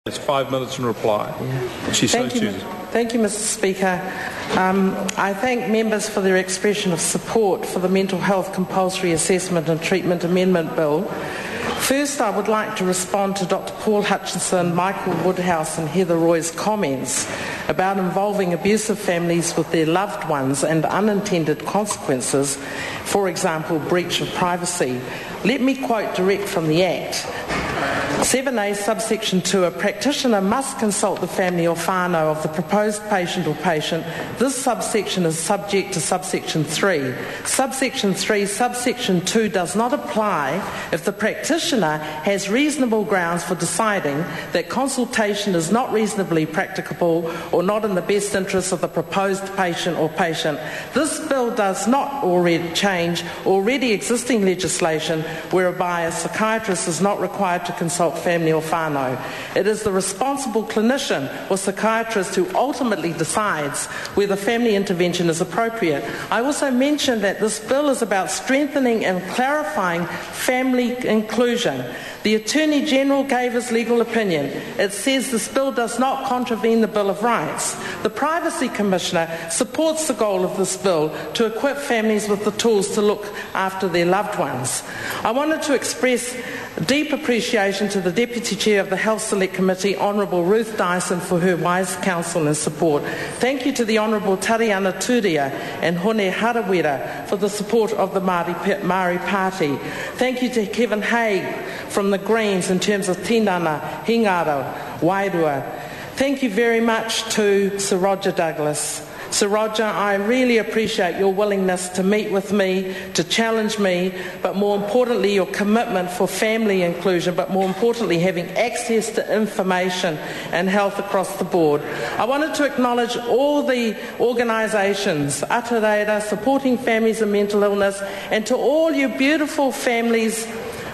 It's 5 minutes in reply. She so chooses. Thank you, Mr. Speaker. I thank members for their expression of support for the Mental Health Compulsory Assessment and Treatment Amendment Bill. First, I would like to respond to Dr. Paul Hutchinson, Michael Woodhouse and Heather Roy's comments about involving abusive families with their loved ones and unintended consequences, for example, breach of privacy. Let me quote direct from the Act. 7A subsection 2, a practitioner must consult the family or whānau of the proposed patient or patient. This subsection is subject to subsection 3. Subsection 3, subsection 2 does not apply if the practitioner has reasonable grounds for deciding that consultation is not reasonably practicable or not in the best interests of the proposed patient or patient. This bill does not already change already existing legislation whereby a psychiatrist is not required to consult family or whānau. It is the responsible clinician or psychiatrist who ultimately decides whether family intervention is appropriate. I also mentioned that this bill is about strengthening and clarifying family inclusion. The Attorney General gave his legal opinion. It says this bill does not contravene the Bill of Rights. The Privacy Commissioner supports the goal of this bill to equip families with the tools to look after their loved ones. I wanted to express deep appreciation to the Deputy Chair of the Health Select Committee, Honourable Ruth Dyson, for her wise counsel and support. Thank you to the Honourable Tariana Turia and Hone Harawira for the support of the Māori Party. Thank you to Kevin Haig from the Greens in terms of Tinana, Hingara, Wairua. Thank you very much to Sir Roger Douglas. Sir Roger, I really appreciate your willingness to meet with me, to challenge me, but more importantly your commitment for family inclusion, but more importantly having access to information and health across the board. I wanted to acknowledge all the organisations, Atareira, supporting families in mental illness, and to all you beautiful families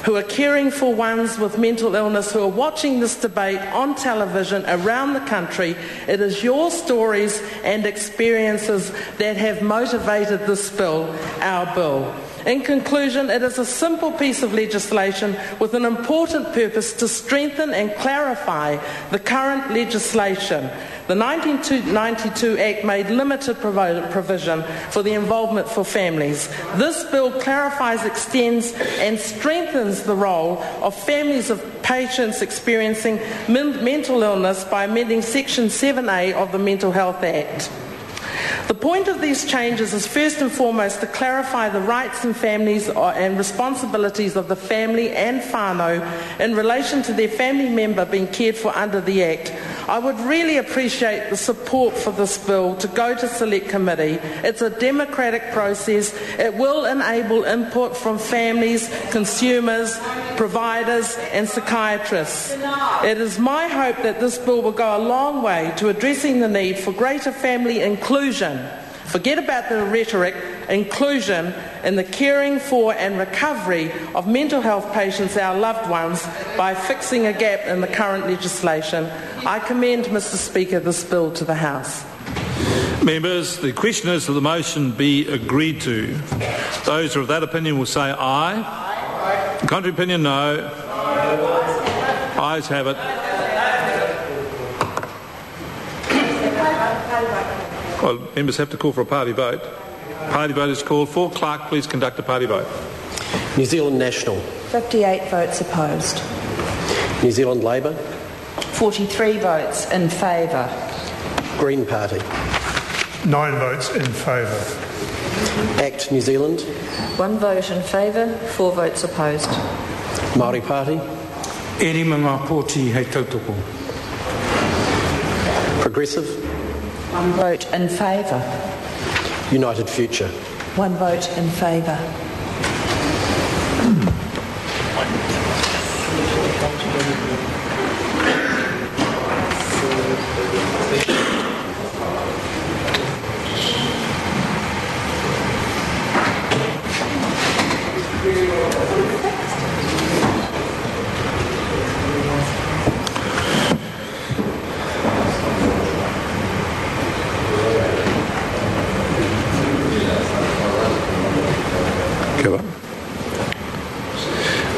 who are caring for ones with mental illness, who are watching this debate on television around the country. It is your stories and experiences that have motivated this bill, our bill. In conclusion, it is a simple piece of legislation with an important purpose to strengthen and clarify the current legislation. The 1992 Act made limited provision for the involvement for families. This bill clarifies, extends and strengthens the role of families of patients experiencing mental illness by amending Section 7A of the Mental Health Act. The point of these changes is first and foremost to clarify the rights and families and responsibilities of the family and whānau in relation to their family member being cared for under the Act. I would really appreciate the support for this bill to go to Select Committee. It's a democratic process. It will enable input from families, consumers, providers and psychiatrists. It is my hope that this bill will go a long way to addressing the need for greater family inclusion. Forget about the rhetoric, inclusion in the caring for and recovery of mental health patients, our loved ones, by fixing a gap in the current legislation. I commend, Mr. Speaker, this bill to the House. Members, the question is that the motion be agreed to. Those who are of that opinion will say aye. Aye. The contrary opinion, no. No. Ayes have it. Well, members have to call for a party vote. Party vote is called for. Clerk, please conduct a party vote. New Zealand National. 58 votes opposed. New Zealand Labour. 43 votes in favour. Green Party. 9 votes in favour. ACT New Zealand. 1 vote in favour, 4 votes opposed. Māori Party. Eri manga pōti hei tautoko. Progressive. 1 vote in favour. United Future. 1 vote in favour.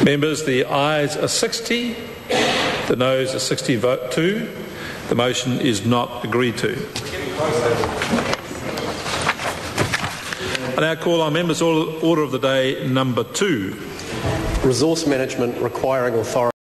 Members, the ayes are 60, The noes are 60-2. The motion is not agreed to. I now call on members' order of the day number 2. Resource management requiring authority